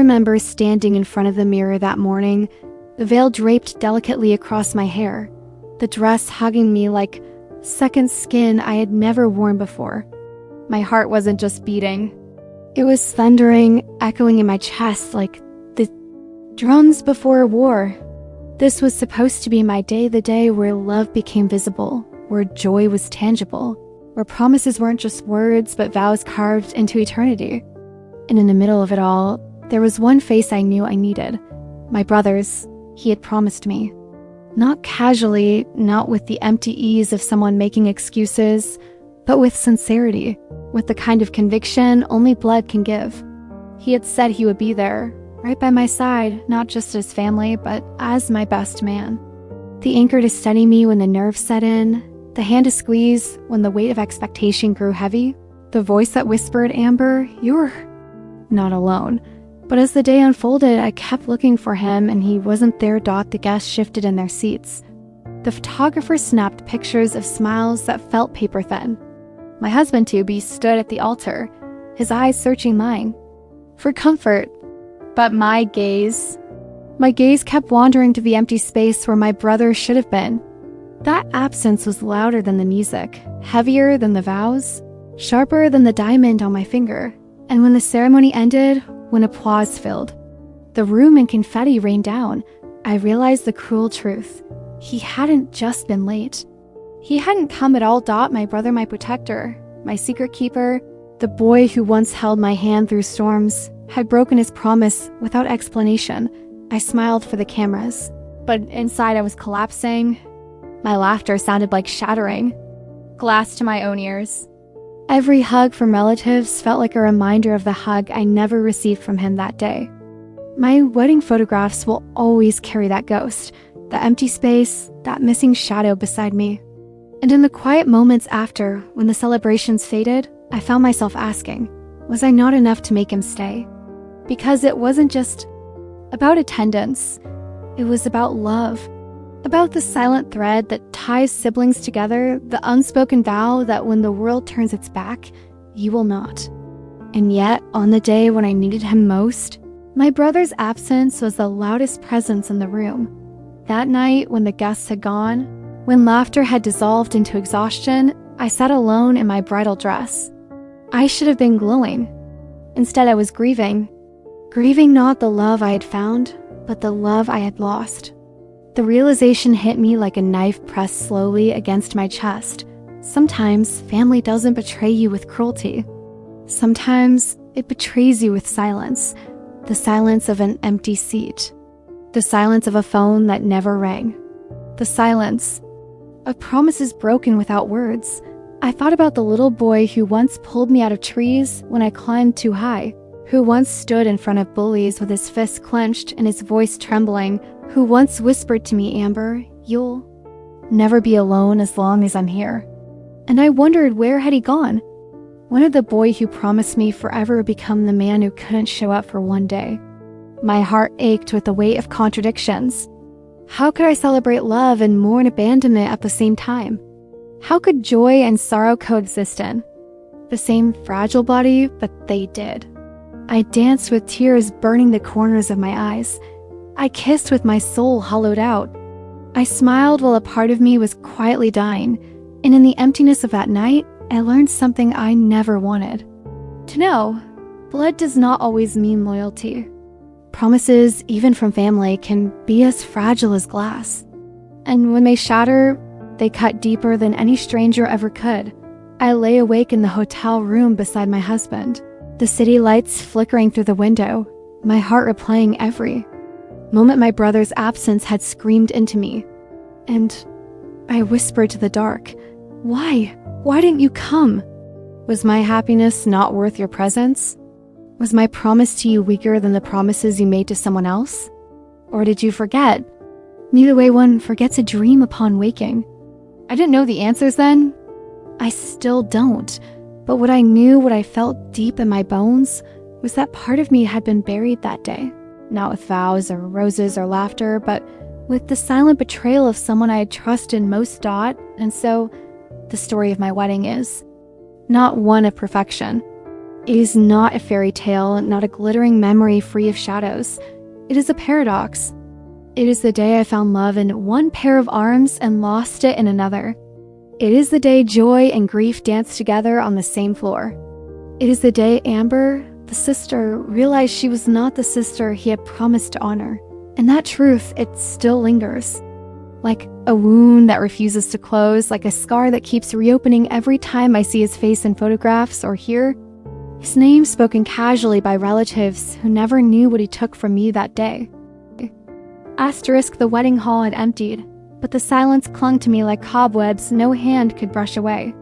remember standing in front of the mirror that morning, the veil draped delicately across my hair, the dress hugging me like second skin I had never worn before. My heart wasn't just beating. It was thundering, echoing in my chest like the drums before a war. This was supposed to be my day, the day where love became visible, where joy was tangible, where promises weren't just words but vows carved into eternity. And in the middle of it all, there was one face I knew I needed. My brother's. He had promised me. Not casually, not with the empty ease of someone making excuses, but with sincerity, with the kind of conviction only blood can give. He had said he would be there, right by my side, not just as family, but as my best man. The anchor to steady me when the nerves set in, the hand to squeeze when the weight of expectation grew heavy, the voice that whispered, "Amber, you're not alone." But as the day unfolded, I kept looking for him, and he wasn't there. The guests shifted in their seats. The photographer snapped pictures of smiles that felt paper thin. My husband-to-be stood at the altar, his eyes searching mine for comfort. But my gaze kept wandering to the empty space where my brother should have been. That absence was louder than the music, heavier than the vows, sharper than the diamond on my finger. And when the ceremony ended, when applause filled the room and confetti rained down, I realized the cruel truth. He hadn't just been late. He hadn't come at all. My brother, my protector, my secret keeper, the boy who once held my hand through storms, had broken his promise without explanation. I smiled for the cameras, but inside I was collapsing. My laughter sounded like shattering glass to my own ears. Every hug from relatives felt like a reminder of the hug I never received from him that day. My wedding photographs will always carry that ghost, the empty space, that missing shadow beside me. And in the quiet moments after, when the celebrations faded, I found myself asking, was I not enough to make him stay? Because it wasn't just about attendance. It was about love. About the silent thread that ties siblings together, the unspoken vow that when the world turns its back, you will not. And yet, on the day when I needed him most, my brother's absence was the loudest presence in the room. That night, when the guests had gone, when laughter had dissolved into exhaustion, I sat alone in my bridal dress. I should have been glowing. Instead, I was grieving. Grieving not the love I had found, but the love I had lost. The realization hit me like a knife pressed slowly against my chest. Sometimes family doesn't betray you with cruelty. Sometimes it betrays you with silence. The silence of an empty seat. The silence of a phone that never rang. The silence of promises broken without words. I thought about the little boy who once pulled me out of trees when I climbed too high, who once stood in front of bullies with his fists clenched and his voice trembling, who once whispered to me, "Amber, you'll never be alone as long as I'm here." And I wondered, where had he gone? When did the boy who promised me forever become the man who couldn't show up for one day? My heart ached with the weight of contradictions. How could I celebrate love and mourn abandonment at the same time? How could joy and sorrow coexist in the same fragile body? But they did. I danced with tears burning the corners of my eyes. I kissed with my soul hollowed out. I smiled while a part of me was quietly dying, and in the emptiness of that night, I learned something I never wanted to know. Blood does not always mean loyalty. Promises, even from family, can be as fragile as glass. And when they shatter, they cut deeper than any stranger ever could. I lay awake in the hotel room beside my husband, the city lights flickering through the window, my heart replaying every moment my brother's absence had screamed into me. And I whispered to the dark, "Why? Why didn't you come? Was my happiness not worth your presence? Was my promise to you weaker than the promises you made to someone else? Or did you forget? Neither way one forgets a dream upon waking." I didn't know the answers then. I still don't. But what I knew, what I felt deep in my bones, was that part of me had been buried that day. Not with vows or roses or laughter, but with the silent betrayal of someone I had trusted most. And so, the story of my wedding is not one of perfection, It is not a fairy tale, not a glittering memory free of shadows. It is a paradox. It is the day I found love in one pair of arms and lost it in another. It is the day joy and grief danced together on the same floor. It is the day Amber, the sister, realized she was not the sister he had promised to honor. And that truth, it still lingers. Like a wound that refuses to close, like a scar that keeps reopening every time I see his face in photographs or hear his name spoken casually by relatives who never knew what he took from me that day. Asterisk, the wedding hall had emptied, but the silence clung to me like cobwebs no hand could brush away.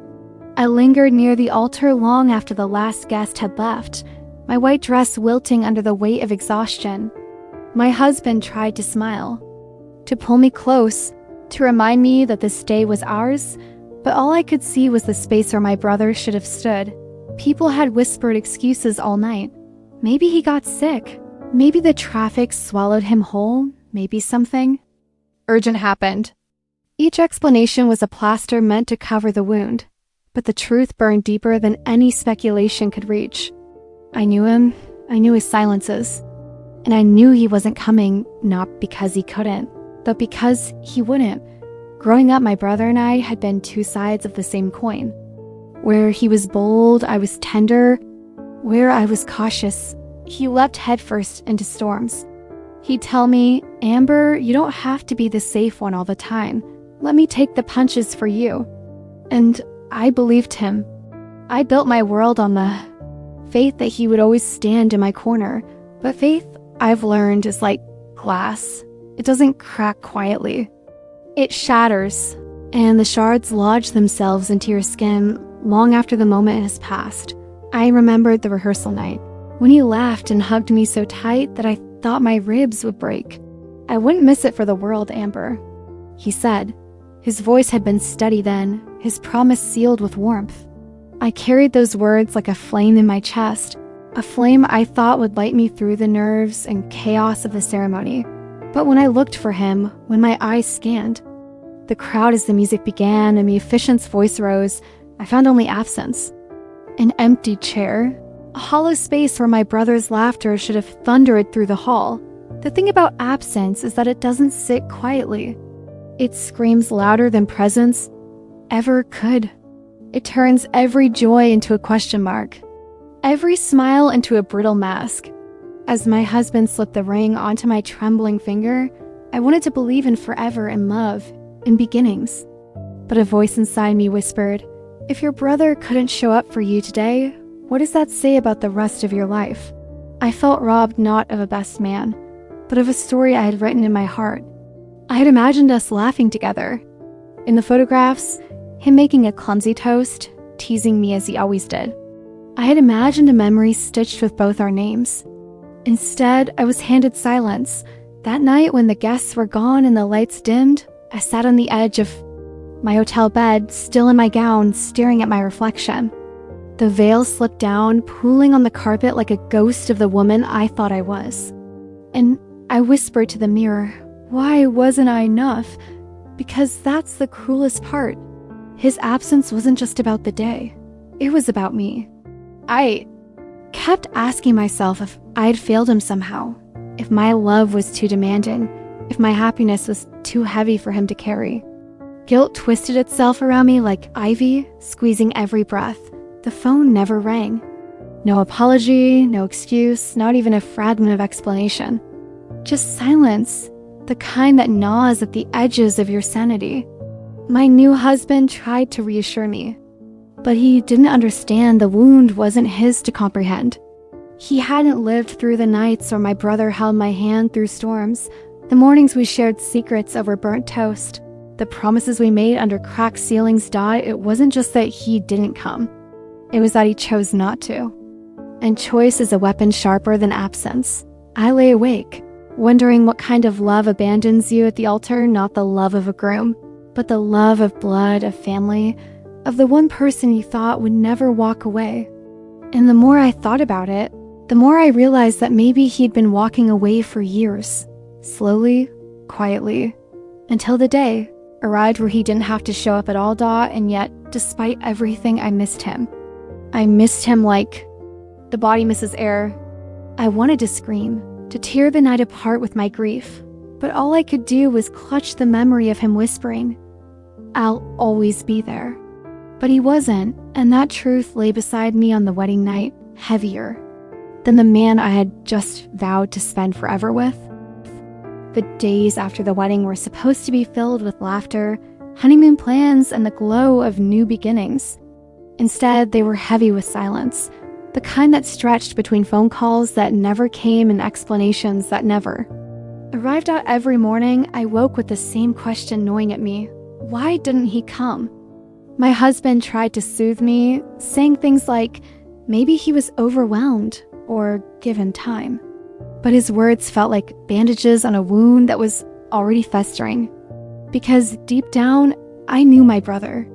I lingered near the altar long after the last guest had left, my white dress wilting under the weight of exhaustion. My husband tried to smile, to pull me close, to remind me that this day was ours, but all I could see was the space where my brother should have stood. People had whispered excuses all night. Maybe he got sick. Maybe the traffic swallowed him whole. Maybe something urgent happened. Each explanation was a plaster meant to cover the wound, but the truth burned deeper than any speculation could reach. I knew him. I knew his silences. And I knew he wasn't coming, not because he couldn't, but because he wouldn't. Growing up, my brother and I had been two sides of the same coin. Where he was bold, I was tender. Where I was cautious, he leapt headfirst into storms. He'd tell me, "Amber, you don't have to be the safe one all the time. Let me take the punches for you." And I believed him. I built my world on the faith that he would always stand in my corner. But faith, I've learned, is like glass. It doesn't crack quietly. It shatters, and the shards lodge themselves into your skin long after the moment has passed. I remembered the rehearsal night, when he laughed and hugged me so tight that I thought my ribs would break. "I wouldn't miss it for the world, Amber," he said. His voice had been steady then, his promise sealed with warmth. I carried those words like a flame in my chest, a flame I thought would light me through the nerves and chaos of the ceremony. But when I looked for him, when my eyes scanned, the crowd as the music began and the officiant's voice rose, I found only absence. An empty chair, a hollow space where my brother's laughter should have thundered through the hall. The thing about absence is that it doesn't sit quietly. It screams louder than presence ever could. It turns every joy into a question mark, every smile into a brittle mask. As my husband slipped the ring onto my trembling finger, I wanted to believe in forever and love, in beginnings. But a voice inside me whispered, "If your brother couldn't show up for you today, what does that say about the rest of your life?" I felt robbed not of a best man, but of a story I had written in my heart. I had imagined us laughing together. In the photographs, him making a clumsy toast, teasing me as he always did. I had imagined a memory stitched with both our names. Instead, I was handed silence. That night, when the guests were gone and the lights dimmed, I sat on the edge of my hotel bed, still in my gown, staring at my reflection. The veil slipped down, pooling on the carpet like a ghost of the woman I thought I was. And I whispered to the mirror, "Why wasn't I enough?" Because that's the cruelest part. His absence wasn't just about the day. It was about me. I kept asking myself if I had failed him somehow, if my love was too demanding, if my happiness was too heavy for him to carry. Guilt twisted itself around me like ivy, squeezing every breath. The phone never rang. No apology, no excuse, not even a fragment of explanation. Just silence, the kind that gnaws at the edges of your sanity. My new husband tried to reassure me, but he didn't understand the wound wasn't his to comprehend. He hadn't lived through the nights where my brother held my hand through storms, the mornings we shared secrets over burnt toast, the promises we made under cracked ceilings die. It wasn't just that he didn't come. It was that he chose not to. And choice is a weapon sharper than absence. I lay awake, wondering what kind of love abandons you at the altar, not the love of a groom, but the love of blood, of family, of the one person you thought would never walk away. And the more I thought about it, the more I realized that maybe he'd been walking away for years, slowly, quietly, until the day arrived where he didn't have to show up at all, and yet, despite everything, I missed him. I missed him like The body misses air. I wanted to scream, to tear the night apart with my grief, but all I could do was clutch the memory of him whispering, "I'll always be there." But he wasn't, and that truth lay beside me on the wedding night, heavier than the man I had just vowed to spend forever with. The days after the wedding were supposed to be filled with laughter, honeymoon plans, and the glow of new beginnings. Instead, they were heavy with silence, the kind that stretched between phone calls that never came and explanations that never arrived at. Every morning, I woke with the same question gnawing at me. Why didn't he come? My husband tried to soothe me, saying things like, maybe he was overwhelmed or given time. But his words felt like bandages on a wound that was already festering. Because deep down, I knew my brother.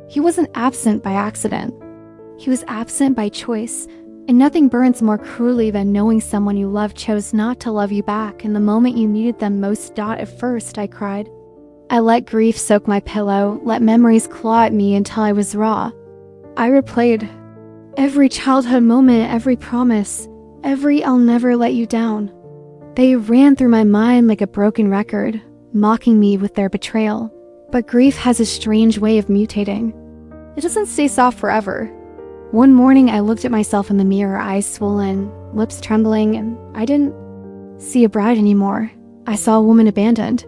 He wasn't absent by accident. He was absent by choice, and nothing burns more cruelly than knowing someone you love chose not to love you back in the moment you needed them most. At first, I cried. I let grief soak my pillow, let memories claw at me until I was raw. I replayed every childhood moment, every promise, every "I'll never let you down." They ran through my mind like a broken record, mocking me with their betrayal. But grief has a strange way of mutating. It doesn't stay soft forever. One morning, I looked at myself in the mirror, eyes swollen, lips trembling, and I didn't see a bride anymore. I saw a woman abandoned.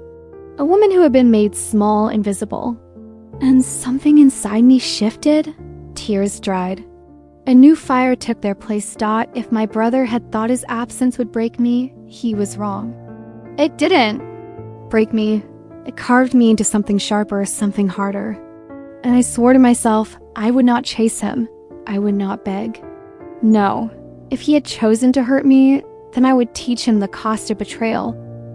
A woman who had been made small and visible. And something inside me shifted. Tears dried. A new fire took their place. If my brother had thought his absence would break me, he was wrong. It didn't break me. It carved me into something sharper, something harder. And I swore to myself I would not chase him. I would not beg. No, if he had chosen to hurt me, then I would teach him the cost of betrayal.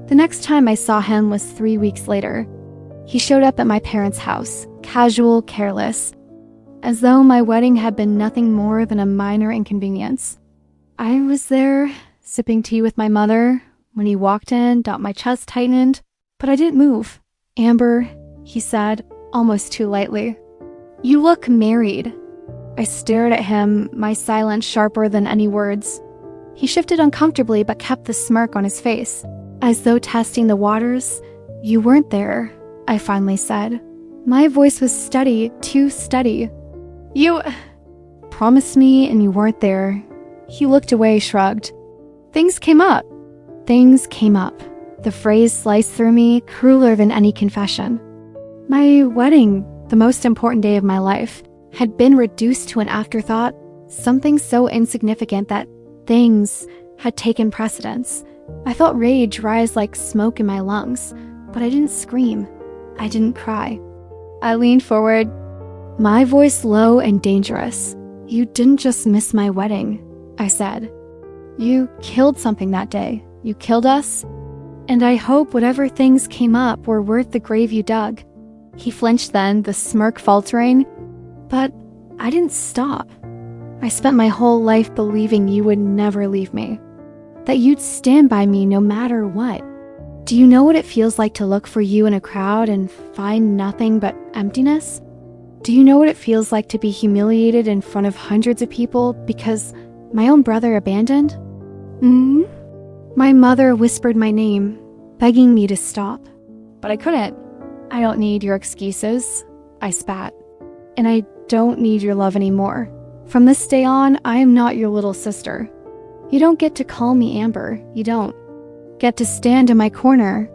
The next time I saw him was 3 weeks later. He showed up at my parents' house, casual, careless, as though my wedding had been nothing more than a minor inconvenience. I was there, sipping tea with my mother. When he walked in, my chest tightened, but I didn't move. "Amber," he said, almost too lightly, "you look married." I stared at him, my silence sharper than any words. He shifted uncomfortably but kept the smirk on his face, as though testing the waters. "You weren't there," I finally said. My voice was steady, too steady. "You promised me and you weren't there." He looked away, shrugged. "Things came up." Things came up. The phrase sliced through me, crueler than any confession. My wedding, the most important day of my life, had been reduced to an afterthought, something so insignificant that things had taken precedence. I felt rage rise like smoke in my lungs, but I didn't scream. I didn't cry. I leaned forward, my voice low and dangerous. "You didn't just miss my wedding," I said. "You killed something that day. You killed us. And I hope whatever things came up were worth the grave you dug." He flinched then, the smirk faltering. But I didn't stop. I spent my whole life believing you would never leave me, that you'd stand by me no matter what. Do you know what it feels like to look for you in a crowd and find nothing but emptiness? Do you know what it feels like to be humiliated in front of hundreds of people because my own brother abandoned? My mother whispered my name, begging me to stop. But I couldn't. "I don't need your excuses," I spat. "And I don't need your love anymore. From this day on, I am not your little sister. You don't get to call me Amber. You don't get to stand in my corner.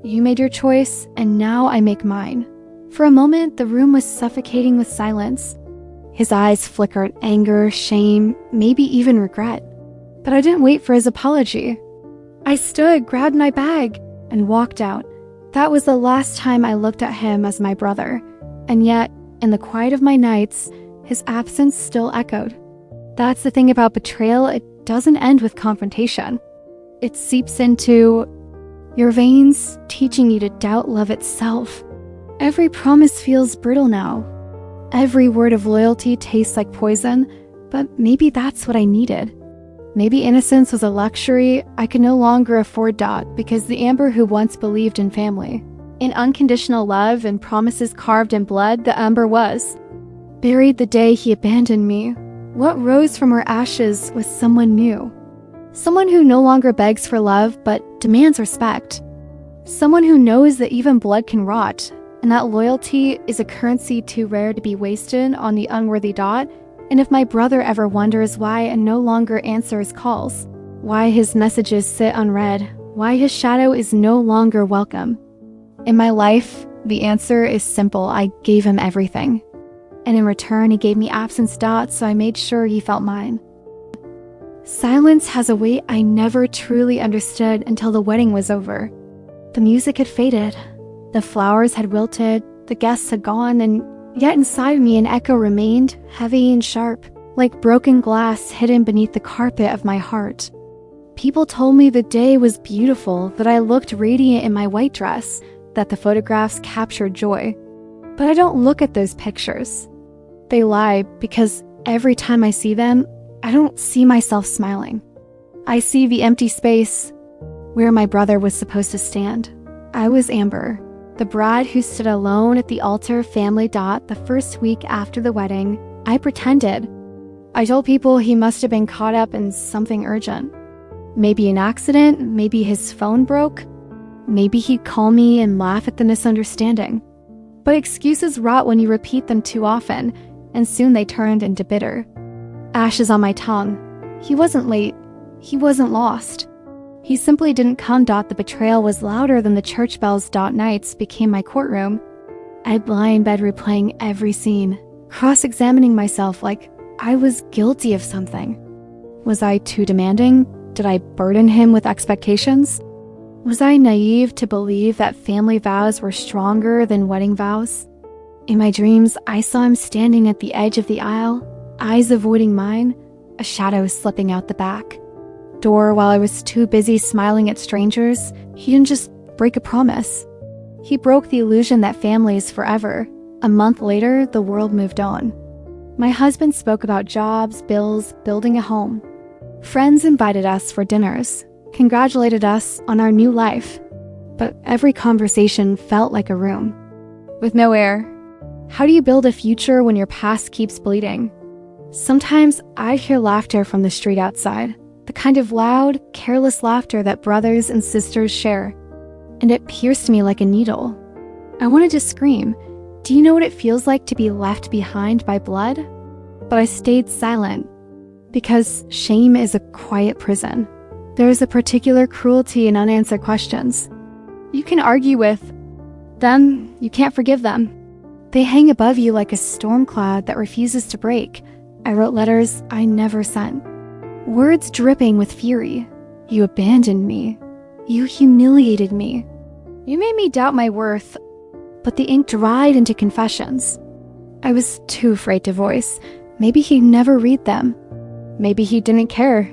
You made your choice, and now I make mine." For a moment, the room was suffocating with silence. His eyes flickered anger, shame, maybe even regret. But I didn't wait for his apology. I stood, grabbed my bag, and walked out. That was the last time I looked at him as my brother. And yet, in the quiet of my nights, his absence still echoed. That's the thing about betrayal, it doesn't end with confrontation. It seeps into your veins, teaching you to doubt love itself. Every promise feels brittle now. Every word of loyalty tastes like poison, but maybe that's what I needed. Maybe innocence was a luxury I could no longer afford. Because the Amber who once believed in family, in unconditional love and promises carved in blood, the Amber was buried the day he abandoned me. What rose from her ashes was someone new. Someone who no longer begs for love, but demands respect. Someone who knows that even blood can rot, and that loyalty is a currency too rare to be wasted on the unworthy dot. And if my brother ever wonders why I no longer answer his calls, why his messages sit unread, why his shadow is no longer welcome, in my life, the answer is simple. I gave him everything. And in return, he gave me absence dots, so I made sure he felt mine. Silence has a weight I never truly understood until the wedding was over. The music had faded. The flowers had wilted. The guests had gone, and yet inside me an echo remained, heavy and sharp, like broken glass hidden beneath the carpet of my heart. People told me the day was beautiful, that I looked radiant in my white dress, that the photographs captured joy. But I don't look at those pictures. They lie because every time I see them, I don't see myself smiling. I see the empty space where my brother was supposed to stand. I was Amber, the bride who stood alone at the altar family dot the first week after the wedding. I pretended. I told people he must have been caught up in something urgent. Maybe an accident, maybe his phone broke, maybe he'd call me and laugh at the misunderstanding. But excuses rot when you repeat them too often, and soon they turned into bitter. Ashes on my tongue. He wasn't late. He wasn't lost. He simply didn't come. The betrayal was louder than the church bells. Nights became my courtroom. I'd lie in bed replaying every scene, cross-examining myself like I was guilty of something. Was I too demanding? Did I burden him with expectations? Was I naive to believe that family vows were stronger than wedding vows? In my dreams, I saw him standing at the edge of the aisle, eyes avoiding mine, a shadow slipping out the back door while I was too busy smiling at strangers. He didn't just break a promise. He broke the illusion that family is forever. A month later, the world moved on. My husband spoke about jobs, bills, building a home. Friends invited us for dinners, congratulated us on our new life. But every conversation felt like a room, with no air. How do you build a future when your past keeps bleeding? Sometimes I hear laughter from the street outside, the kind of loud, careless laughter that brothers and sisters share, and it pierced me like a needle. I wanted to scream, "Do you know what it feels like to be left behind by blood?" But I stayed silent, because shame is a quiet prison. There is a particular cruelty in unanswered questions. You can argue with them, you can't forgive them. They hang above you like a storm cloud that refuses to break. I wrote letters I never sent, words dripping with fury. You abandoned me. You humiliated me. You made me doubt my worth. But the ink dried into confessions. I was too afraid to voice. Maybe he'd never read them. Maybe he didn't care.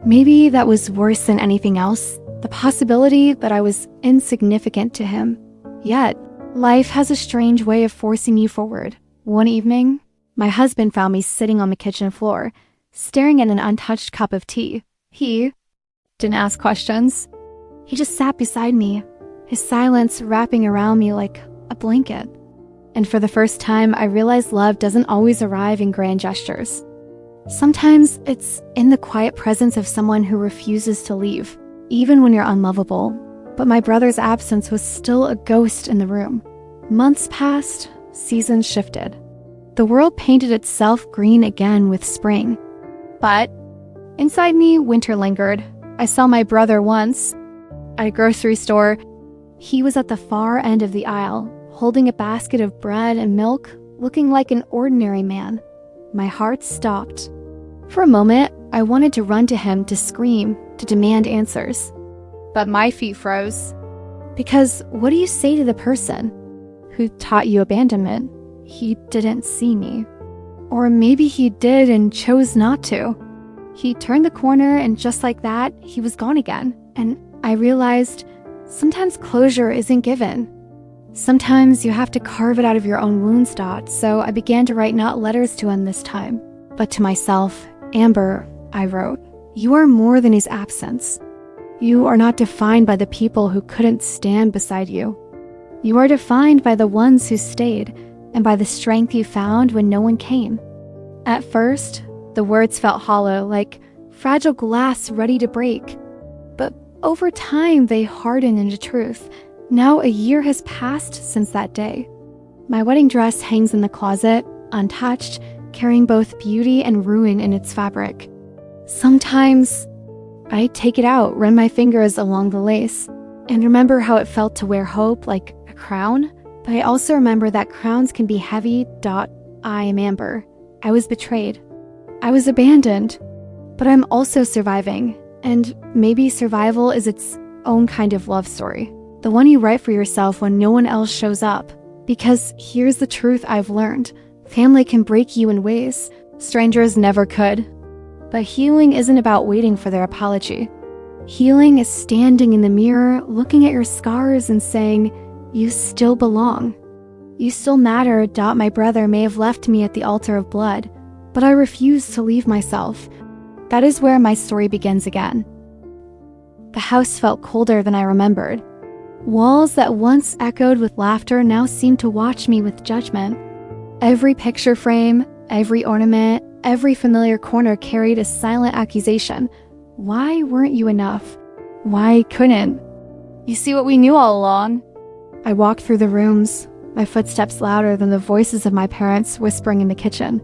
Maybe that was worse than anything else, the possibility that I was insignificant to him. Yet, life has a strange way of forcing you forward. One evening, my husband found me sitting on the kitchen floor, staring at an untouched cup of tea. He didn't ask questions. He just sat beside me, his silence wrapping around me like a blanket. And for the first time, I realized love doesn't always arrive in grand gestures. Sometimes it's in the quiet presence of someone who refuses to leave, even when you're unlovable. But my brother's absence was still a ghost in the room. Months passed, seasons shifted. The world painted itself green again with spring. But inside me, winter lingered. I saw my brother once at a grocery store. He was at the far end of the aisle, holding a basket of bread and milk, looking like an ordinary man. My heart stopped. For a moment, I wanted to run to him, to scream, to demand answers. But my feet froze. Because what do you say to the person who taught you abandonment? He didn't see me. Or maybe he did and chose not to. He turned the corner and just like that, he was gone again. And I realized sometimes closure isn't given. Sometimes you have to carve it out of your own wounds. So I began to write not letters to him this time, but to myself. Amber, I wrote, you are more than his absence. You are not defined by the people who couldn't stand beside you. You are defined by the ones who stayed and by the strength you found when no one came. At first, The words felt hollow, like fragile glass ready to break. But over time, they hardened into truth. Now a year has passed since that day. My wedding dress hangs in the closet, untouched, carrying both beauty and ruin in its fabric. Sometimes I take it out, run my fingers along the lace, and remember how it felt to wear hope like a crown. But I also remember that crowns can be heavy. I am Amber. I was betrayed. I was abandoned. But I'm also surviving, and maybe survival is its own kind of love story. The one you write for yourself when no one else shows up. Because here's the truth I've learned. Family can break you in ways strangers never could. But healing isn't about waiting for their apology. Healing is standing in the mirror, looking at your scars and saying, you still belong. You still matter. My brother may have left me at the altar of blood, but I refuse to leave myself. That is where my story begins again. The house felt colder than I remembered. Walls that once echoed with laughter now seemed to watch me with judgment. Every picture frame, every ornament, every familiar corner carried a silent accusation. Why weren't you enough? Why couldn't? You see what we knew all along. I walked through the rooms, my footsteps louder than the voices of my parents whispering in the kitchen.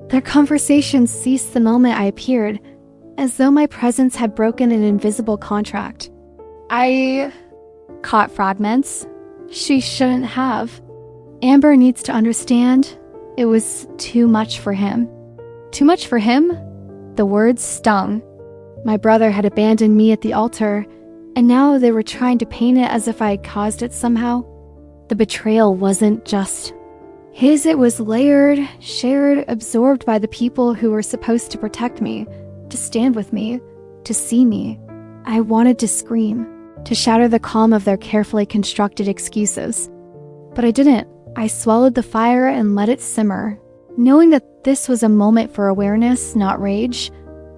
Their conversations ceased the moment I appeared, as though my presence had broken an invisible contract. I caught fragments. She shouldn't have. Amber needs to understand it was too much for him. Too much for him? The words stung. My brother had abandoned me at the altar, and now they were trying to paint it as if I had caused it somehow. The betrayal wasn't just his, it was layered, shared, absorbed by the people who were supposed to protect me, to stand with me, to see me. I wanted to scream, to shatter the calm of their carefully constructed excuses. But I didn't. I swallowed the fire and let it simmer. Knowing that this was a moment for awareness, not rage,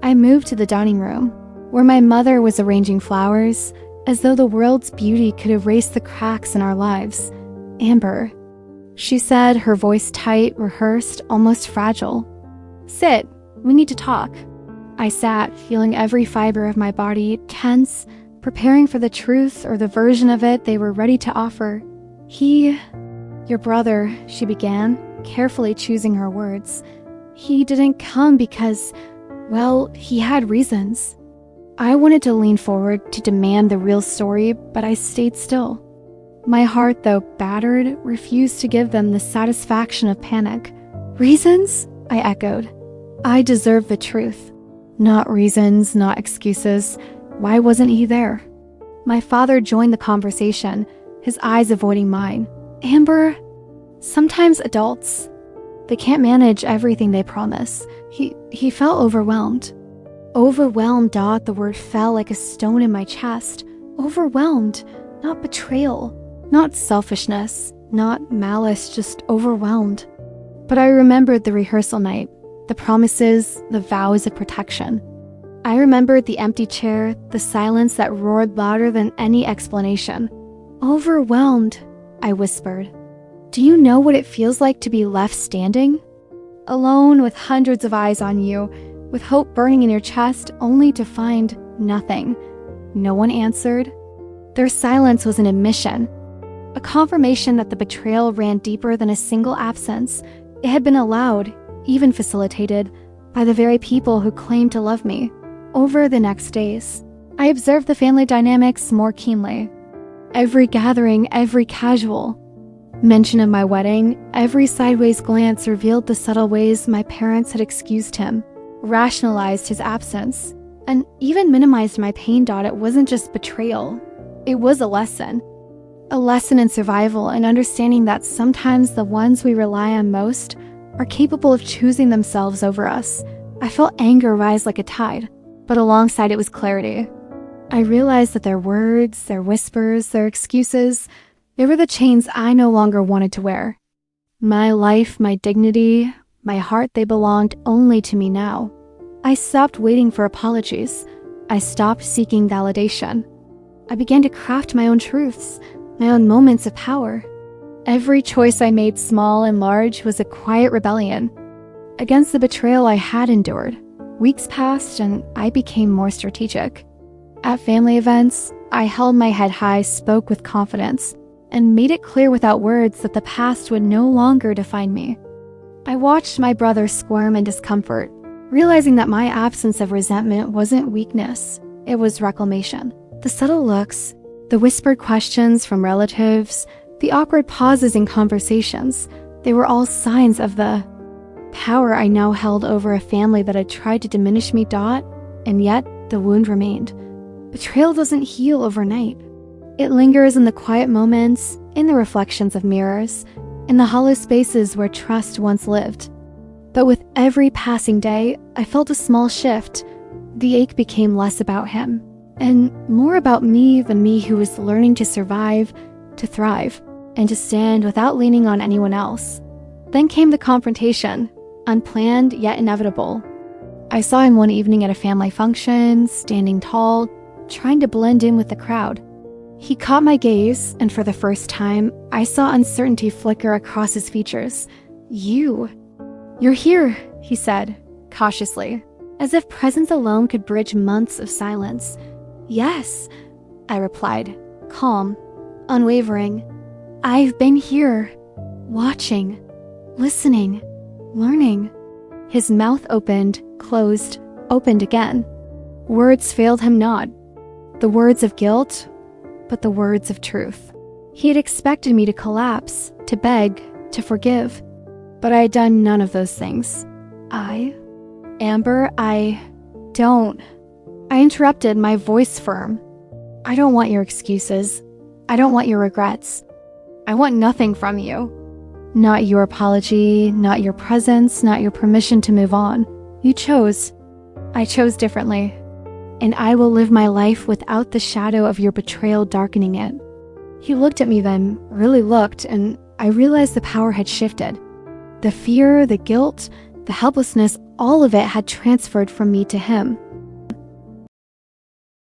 I moved to the dining room, where my mother was arranging flowers, as though the world's beauty could erase the cracks in our lives. Amber, she said, her voice tight, rehearsed, almost fragile. Sit, we need to talk. I sat, feeling every fiber of my body tense, preparing for the truth or the version of it they were ready to offer. Your brother, she began, carefully choosing her words. He didn't come because, well, he had reasons. I wanted to lean forward to demand the real story, but I stayed still. My heart, though battered, refused to give them the satisfaction of panic. Reasons? I echoed. I deserve the truth. Not reasons, not excuses. Why wasn't he there? My father joined the conversation, his eyes avoiding mine. Amber, sometimes adults, they can't manage everything they promise. He felt overwhelmed. Overwhelmed, the word fell like a stone in my chest. Overwhelmed, not betrayal, not selfishness, not malice, just overwhelmed. But I remembered the rehearsal night, the promises, the vows of protection. I remembered the empty chair, the silence that roared louder than any explanation. Overwhelmed, I whispered. Do you know what it feels like to be left standing? Alone with hundreds of eyes on you, with hope burning in your chest, only to find nothing. No one answered. Their silence was an admission, a confirmation that the betrayal ran deeper than a single absence. It had been allowed, even facilitated, by the very people who claimed to love me. Over the next days, I observed the family dynamics more keenly. Every gathering, every casual mention of my wedding, every sideways glance revealed the subtle ways my parents had excused him, rationalized his absence, and even minimized my pain. It wasn't just betrayal. It was a lesson in survival and understanding that sometimes the ones we rely on most are capable of choosing themselves over us. I felt anger rise like a tide, but alongside it was clarity. I realized that their words, their whispers, their excuses, they were the chains I no longer wanted to wear. My life, my dignity, my heart, they belonged only to me now. I stopped waiting for apologies. I stopped seeking validation. I began to craft my own truths, my own moments of power. Every choice I made, small and large, was a quiet rebellion. against the betrayal I had endured. Weeks passed and I became more strategic. At family events, I held my head high, spoke with confidence, and made it clear without words that the past would no longer define me. I watched my brother squirm in discomfort, realizing that my absence of resentment wasn't weakness, it was reclamation. The subtle looks, the whispered questions from relatives, the awkward pauses in conversations, they were all signs of the power I now held over a family that had tried to diminish me. And yet the wound remained. Betrayal doesn't heal overnight. It lingers in the quiet moments, in the reflections of mirrors, in the hollow spaces where trust once lived. But with every passing day, I felt a small shift. The ache became less about him, and more about me, the me who was learning to survive, to thrive, and to stand without leaning on anyone else. Then came the confrontation, unplanned yet inevitable. I saw him one evening at a family function, standing tall, trying to blend in with the crowd. He caught my gaze, and for the first time, I saw uncertainty flicker across his features. You're here, he said, cautiously, as if presence alone could bridge months of silence. Yes, I replied, calm, unwavering. I've been here, watching, listening, learning. His mouth opened, closed, opened again. Words failed him not. The words of guilt, but the words of truth. He had expected me to collapse, to beg, to forgive. But I had done none of those things. Amber, don't. I interrupted, my voice firm. I don't want your excuses. I don't want your regrets. I want nothing from you. Not your apology, not your presence, not your permission to move on. You chose. I chose differently. And I will live my life without the shadow of your betrayal darkening it. He looked at me then, really looked, and I realized the power had shifted. The fear, the guilt, the helplessness, all of it had transferred from me to him.